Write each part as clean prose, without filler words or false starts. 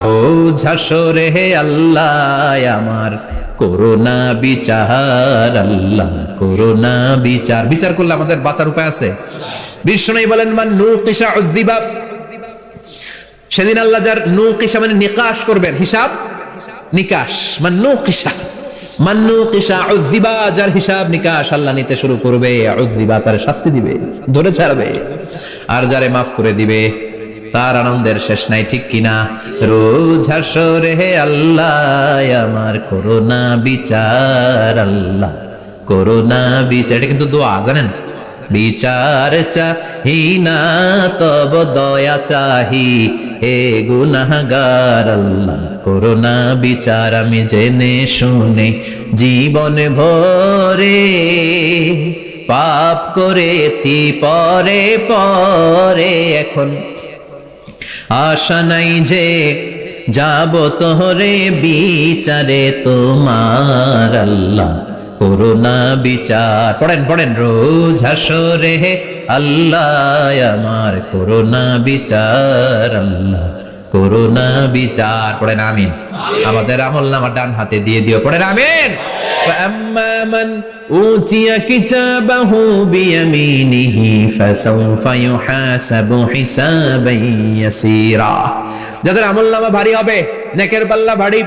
ও ঝাসরে হে আল্লাহ আমার করোনা বিচার, আল্লাহ করোনা বিচার। বিচার করলে আমাদের বাঁচার উপায় আছে? বিষ্ণু বলেন মান নুকিশা উযিবা, সেদিন আল্লাহ যার নুকিশা মানে নিকাশ করবেন, হিসাব নিকাশ। মান নুকিশা উযিবা, যার হিসাব নিকাশ আল্লাহ নিতে শুরু করবে, উযিবা তার শাস্তি দিবে, ধরে ছাড়বে। আর যারে মাফ করে দিবে তার আনন্দের শেষ নাই, ঠিক কিনা? রোজ হাসরে হে আল্লাহ আমার করোনা বিচার, আল্লাহ করোনা বিচার। এটা কিন্তু দোয়া, জানেন? বিচার চাহি না তব দয়া চাহি, হে গুনাহগার আল্লাহ করোনা বিচার। আমি জেনে শুনে জীবন ভরে পাপ করেছি পরে পরে, এখন আশা নাই যে যাব তোরে বিচারে তোমার, আল্লাহ করোনা বিচার। পড়েন পড়েন, রোজ হাসরে হে আল্লাহ আমার করোনা বিচার, আল্লাহ করোনা বিচার। পড়েন আমিন। আমাদের আমল নামা ডান হাতে দিয়ে দিও, পড়েন আমিন। فأما من أوتي كتابه بيمينه فسوف يحاسب حسابا يسيرا। যাদের আমলনামা ভারী হবে, নেকের পাল্লা ভারী,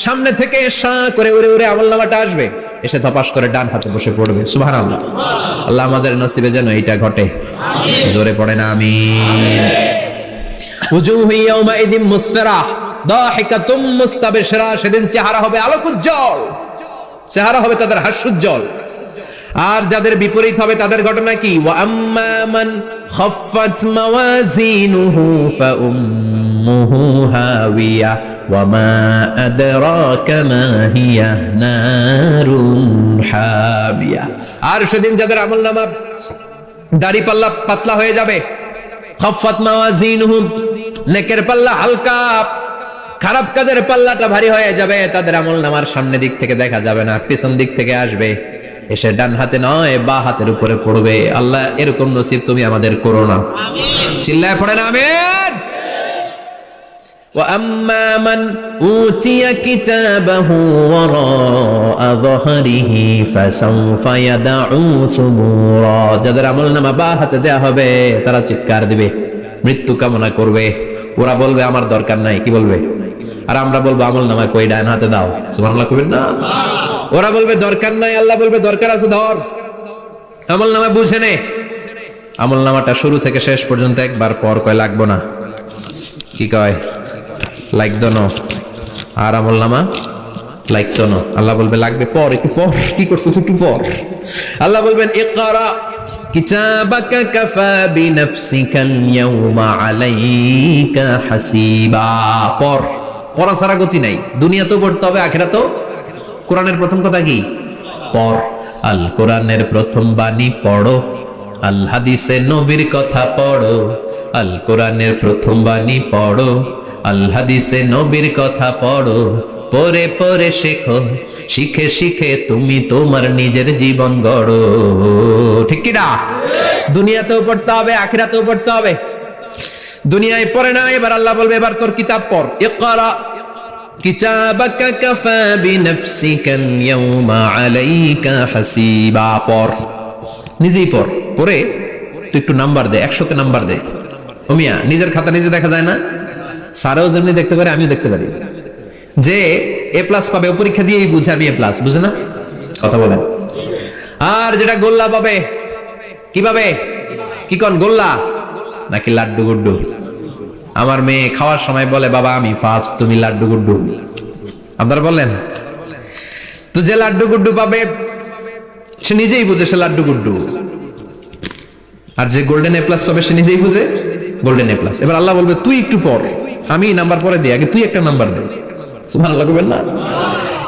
সামনে থেকে সা করে উড়ে উড়ে আমলনামাটা আসবে, এসে ধপাস করে ডান হাতে বসে পড়বে। সুবহানাল্লাহ। আল্লাহ আমাদের নসিবে যেন এটা ঘটে, জোরে পড়েন আমিন। উজুহু ইয়াউমাইযিন মুসফিরা দাহিকাতুম মুস্তাবশিরা, সেদিন চেহারা হবে আলোকোজ্জ্বল, চেহারা হবে তাদের হাস্যোজ্জ্বল। আর যাদের বিপরীত হবে তাদের ঘটনা কি? ওয়া আম্মা মান খাফফাত মাওয়াজিনুহু ফাউম্মুহু হাওিয়া ওয়া মা আদরাকা মা হিয়া নারুন হাবিয়া। আর সেদিন যাদের আমলনামা দাড়ি পাল্লা পাতলা হয়ে যাবে, খাফফাত মাওয়াজিনুহু নেকের পাল্লা হালকা, খারাপ কাজের পাল্লাটা ভারী হয়ে যাবে, তাদের আমলনামার সামনে দিক থেকে দেখা যাবে না, পিছন দিক থেকে আসবে, এসে ডান হাতে নয় বা হাতের উপরে পড়বে। আল্লাহ এরকম নসিব তুমি আমাদের করো না, চিল্লায় পড়েন আমিন। ওয়া আম্মা মান উতিয়া কিতাবাহু ওয়ারাআ যাহরিহি ফাসাউফা ইয়াদউ সুবুরা, যাদের আমলনামা বা হাতে দেয়া হবে তারা চিৎকার দিবে, মৃত্যু কামনা করবে। ওরা বলবে আমার দরকার নাই, কি বলবে? আর আমরা বলবো আমলনামা কই, ডান হাতে দাও। সুবহানাল্লাহ কইবেন না? ওরা বলবে দরকার নাই, আল্লাহ বলবে দরকার আছে, ধর আমলনামা বুঝে নে। আমলনামাটা শুরু থেকে শেষ পর্যন্ত একবার পর কয় লাগবো না, কি কয়? লাগতো না। আর আমলনামা লাগতো না, আল্লাহ বলবে লাগবে পর, একটু পর, কি করছিস একটু পর। আল্লাহ বলবেন ইকরা কিতাবাকা কাফা বিনাফসিকাল ইয়াউমা আলাইকা হাসিবা। পর, পড়া ছাড়া গতি নাই, দুনিয়াতেও পড়তে হবে, আখিরাতেও। কোরআনের প্রথম কথা কি? পর। আল কোরআনের প্রথম বাণী পড়ো, আল হাদিসে নবীর কথা পড়ো। আল কোরআনের প্রথম বাণী পড়ো, আল হাদিসে নবীর কথা পড়ো। পড়ে পড়ে শেখো, শিখে শিখে তুমি তোমার নিজের জীবন গড়ো, ঠিক কি না? দুনিয়াতেও পড়তে হবে, আখিরাতেও পড়তে হবে। দুনিয়ায় পড়ে না, এবার আল্লাহ বলবে এবার তোর কিতাব পড়। ইকরা কিতাবাকা কাফা বিনাফসিকাল ইয়াউমা আলাইকা হাসিবা। পড়, নিজেই পড়, পড়ে তুই একটু নাম্বার দে, 100তে নাম্বার দে। ও মিয়া, নিজের খাতা নিজে দেখা যায় না? স্যারও যেমনি দেখতে পারে, আমিও দেখতে পারি। যে এ প্লাস পাবে ও পরীক্ষা দিয়েই বুঝে আমি এ প্লাস, বুঝে না? কথা বলেন। আর যেটা গোল্লা পাবে, কি পাবে? কি কোন গোল্লা নাকি লাড্ডু গুড্ডু? আমার মেয়ে খাওয়ার সময় বলে বাবা আমি ফার্স্ট, তুমি লাড্ডু গুড্ডু। আপনারা বলেন তো, যে লাড্ডু গুড্ডু পাবে সে নিজেই বুঝে সে লাড্ডু গুড্ডু, আর যে গোল্ডেন এ প্লাস পাবে সে নিজেই বুঝে গোল্ডেন এ প্লাস। এবার আল্লাহ বলবে তুই একটু পর, আমি নাম্বার পরে দিই, আগে তুই একটা নাম্বার দে। সুবহানাল্লাহ কইবেন না?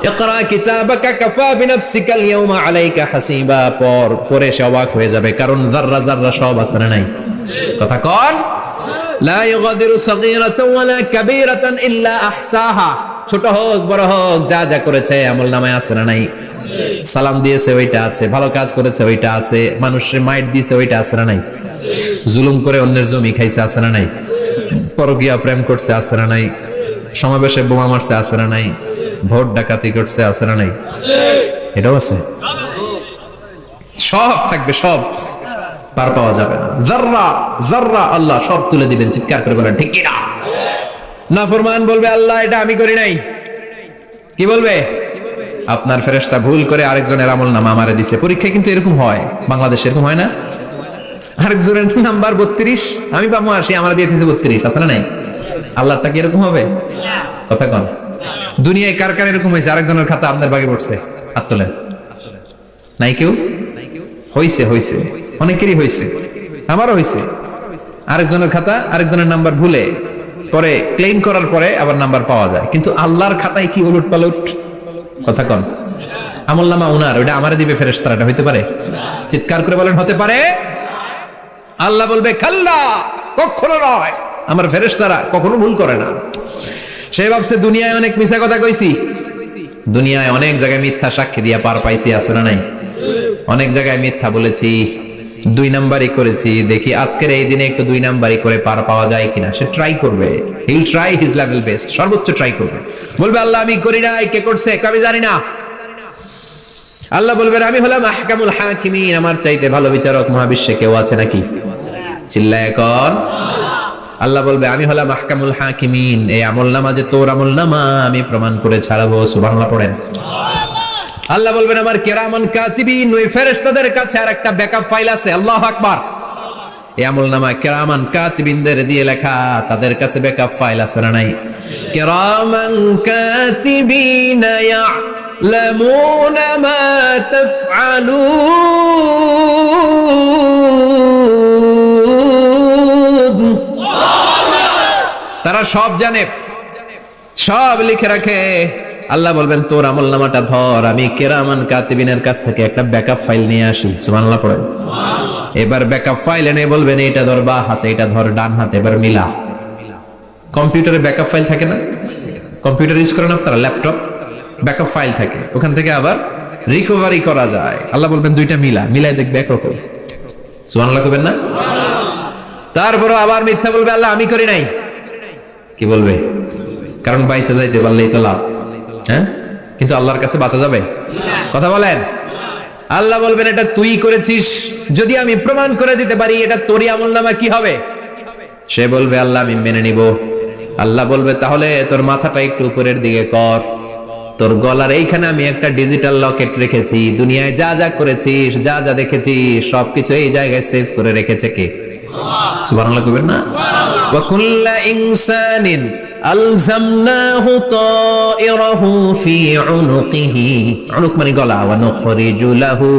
ইকরা কিতাবাকা কাফা বিনাফসিকাল ইয়াউমা আলাইকা হাসিবা। পর, পরে সে অবাক হয়ে যাবে, কারণ যাররা যাররা সব আছে না নাই? কথা কন। লা ইউগাদিরু সাগীরাতান ওয়ালা কাবীরাতান ইল্লা আহসাহা, ছোট হোক বড় হোক যা যা করেছে আমলনামায় আছে না নাই? সালাম দিয়েছে ওইটা আছে, ভালো কাজ করেছে ওইটা আছে, মানুষের মাইট দিয়েছে ওইটা আছে না নাই? জুলুম করে অন্যের জমি খাইছে আছে না নাই? পরকীয়া প্রেম করছে আছে না নাই? সমাবেশে বোমা মারছে আছে না নাই, ভোট ডাকাতি করছে আছে না নাই, এটাও আছে। সব থাকবে, সব পার পাওয়া যাবে না। যাররা যাররা আল্লাহ সব তুলে দিবেন, চিৎকার করে বলেন ঠিক কিনা। নাফরমান বলবে আল্লাহ এটা আমি করি নাই। কি বলবে? আপনার ফেরেশতা ভুল করে আরেকজনের আমলনামা আমারে দিছে। পরীক্ষায় কিন্তু এরকম হয়, বাংলাদেশে এরকম হয় না? আরেকজনের নাম্বার 32, আমি পাবো 80, আমার দিয়ে দিয়েছে 32, আছে না নাই? আল্লাহটা কি এরকম হবে? কথা কন। দুনিয়ায় কার কার এরকম হয়েছে আরেকজনের খাতা আপনার ভাগে পড়ছে? হাত তোলেন। নাই কেউ? হইছে, হইছে, অনেকেরই হইছে, আমারও হইছে। আরেকজনের খাতা আরেকজনের নাম্বার ভুলে পরে ক্লেম করার পরে আবার নাম্বার পাওয়া যায়, কিন্তু আল্লাহর খাতায় কি উলট পালট। কথা কন। আমলনামা উনার, ওটা আমারে দিবে ফেরেশতারা, এটা হইতে পারে? চিৎকার করে বলেন হতে পারে? আল্লাহ বলবে খাল্লা, কখনো নয়, আমার ফেরেশতারা কখনো ভুল করে না। সে ভাবছে দুনিয়ায় অনেক মিথ্যা কথা কইছি, দুনিয়ায় অনেক জায়গায় মিথ্যা সাক্ষী দিয়া পার পাইছি, আছে না নাই? অনেক জায়গায় মিথ্যা বলেছি, 2 নাম্বারই করেছি, দেখি আজকের এই দিনে একটু 2 নাম্বারই করে পার পাওয়া যায় কিনা। সে ট্রাই করবে, he will try his level best, সর্বোচ্চ ট্রাই করবে। বলবে আল্লাহ আমি করি নাই, কে করছে আমি জানি না। আল্লাহ বলবেন আমি হলাম আহকামুল হাকিমিন, আমার চাইতে ভালো বিচারক মহাবিশ্বে কেউ আছে নাকি? চিল্লায় কর। আল্লাহ বলবে আমি হলাম আহকামুল হাকিমিন, এই আমলনামা যে তোর আমলনামা আমি প্রমাণ করে ছাড়াবো। সুবহানাল্লাহ পড়েন। আল্লাহ বলবেন আমার কিরামান কাতিবিন, ওই ফেরেশতাদের কাছে আরেকটা ব্যাকআপ ফাইল আছে। আল্লাহু আকবার। এই আমলনামা কিরামান কাতিবিনদের দিয়ে লেখা, তাদের কাছে ব্যাকআপ ফাইল আছে না নাই? কিরামান কাতিবিন ইয়ালামুনা মা তাফআলুন, তারা সব জানে, সব লিখে রাখে। আল্লাহ বলবেন তোর আমলনামাটা ধর, আমি কিরামান কাতিবিনের কাছ থেকে একটা ব্যাকআপ ফাইল নিয়ে আসি। সুবহানাল্লাহ পড়েন। এবার ব্যাকআপ ফাইল এনে বলবেন এটা ধর বাঁ হাতে, এটা ধর ডান হাতে, এবার মিলা। কম্পিউটারে ব্যাকআপ ফাইল থাকে না? কম্পিউটার ইউজ করেন আপনারা, ল্যাপটপ, ব্যাকআপ ফাইল থাকে, ওখান থেকে আবার রিকভারি করা যায়। আল্লাহ বলবেন দুইটা মিলা, মিলাই দেখবে একরকম। সুবহানাল্লাহ কইবেন না? তারপর আবার মিথ্যা বলবে আল্লাহ আমি করি নাই। কি বলবে? কারণ বাইসে যাইতে পারলেই তো লাভ, হ্যাঁ? কিন্তু আল্লাহর কাছে বাঁচা যাবে? কথা বলেন। আল্লাহ বলবেন এটা তুই করেছিস, যদি আমি প্রমাণ করে দিতে পারি এটা তোরই আমলনামা, কি হবে? সে বলবে আল্লাহ আমি মেনে নিব। আল্লাহ বলবে তাহলে তোর মাথাটা একটু উপরের দিকে কর, তোর গলার এইখানে আমি একটা ডিজিটাল লকেট রেখেছি, দুনিয়ায় যা যা করেছিস, যা যা দেখেছিস সবকিছু এই জায়গায় সেভ করে রেখেছে কে? সুবহানাল্লাহ কইবেন না? ওয়া কুল্লা ইনসানিন আলজামনাহু তায়রাহু ফি উনুকিহি, উনুক মানে গলা, ওয়া নুখরিজু লাহু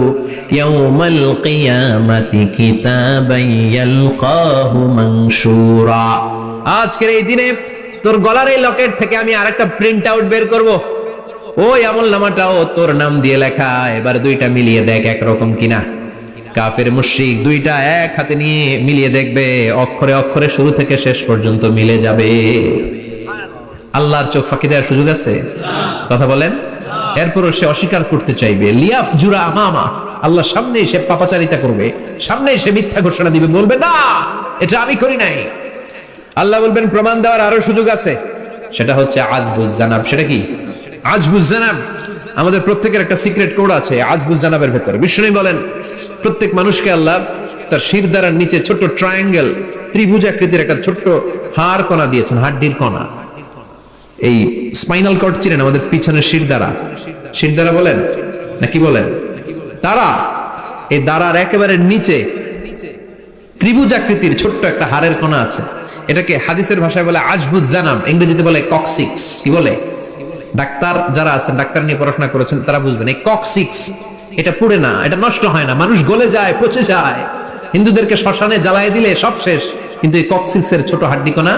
ইয়াওমাল কিয়ামাতি কিতাবান ইয়ালকাহু মানশুরা। আজকের এই দিনে তোর গলার এই লকেট থেকে আমি আরেকটা প্রিন্ট আউট বের করব, ওই আমলনামাটাও তোর নাম দিয়ে লেখা। এবার দুইটা মিলিয়ে দেখ একরকম কিনা। কাফের মুশরিক দুইটা এক হাতে নিয়ে মিলিয়ে দেখবে, অক্ষরে অক্ষরে শুরু থেকে শেষ পর্যন্ত মিলে যাবে। আল্লাহর চোখ ফাঁকি দেওয়ার সুযোগ আছে? কথা বলেন। এরপরও সে অস্বীকার করতে চাইবে, লিয়াফ জুরা আমামা, আল্লাহ সামনেই সে পাপাচারিতা করবে, সামনেই সে মিথ্যা ঘোষণা দিবে, বলবে না এটা আমি করি নাই। আল্লাহ বলবেন প্রমাণ দেওয়ার আরো সুযোগ আছে, সেটা হচ্ছে আজবুজ জানাব। সেটা কি? আজবুজ জানাব। আমাদের প্রত্যেকের একটা সিক্রেট কোড আছে আজবুজ জানাবের ভেতরে। বিষ্ণু বলেন প্রত্যেক মানুষকে আল্লাহ তার শিরদাঁড়ার নিচে ছোট্ট ট্রায়াঙ্গেল, ত্রিভুজ আকৃতির একটা ছোট্ট হাড় কণা দিয়েছেন, হাড্ডির কণা। এই স্পাইনাল কর্ড চিনেন, আমাদের পিছনের শিরদাঁড়া, শিরদাঁড়া বলেন নাকি বলেন? তারা এই দাঁড়ার একেবারে নিচে ত্রিভুজ আকৃতির ছোট্ট একটা হাড়ের কণা আছে। এটাকে হাদিসের ভাষায় বলে আজবুজ জানাব, ইংরেজিতে বলে কক্সিক্স। কি বলে? ডাক্তার যারা আছেন, ডাক্তার নিয়ে পড়াশোনা করেছেন, তারা বুঝবেন এই কক্সিক্স এটা পুড়ে না, এটা নষ্ট হয় না, মানুষ গলে যায়, পচে যায়। হিন্দুদেরকে শ্মশানে জ্বালায় দিলে সব শেষ, কিন্তু এই কক্সিক্সের ছোট হাড্ডি কণা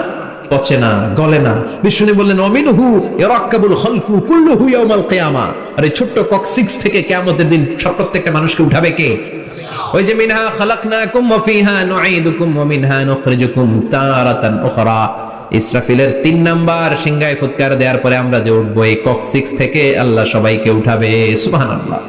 পচে না, গলে না। বিষ্ণু বললেন অমিনহু ইয়ারাক্কাবুল খালকু কুল্লুহু ইয়াউমাল কিয়ামা। আর এই ছোট্ট কক্সিক্স থেকে কিয়ামতের দিন সব প্রত্যেকটা মানুষকে উঠাবে কে? ওই যে মিনহা খালাকনাকুম ওয়া ফিহা নুঈদুকুম ওয়া মিনহা নুখরিজুকুম তারাতান উখরা। ইসরাফিলের 3 নাম্বার সিংহায় ফুৎকার দেওয়ার পরে আমরা যে উঠবো, এই কক্সিক্স থেকে আল্লাহ সবাইকে উঠাবে। সুবহানাল্লাহ।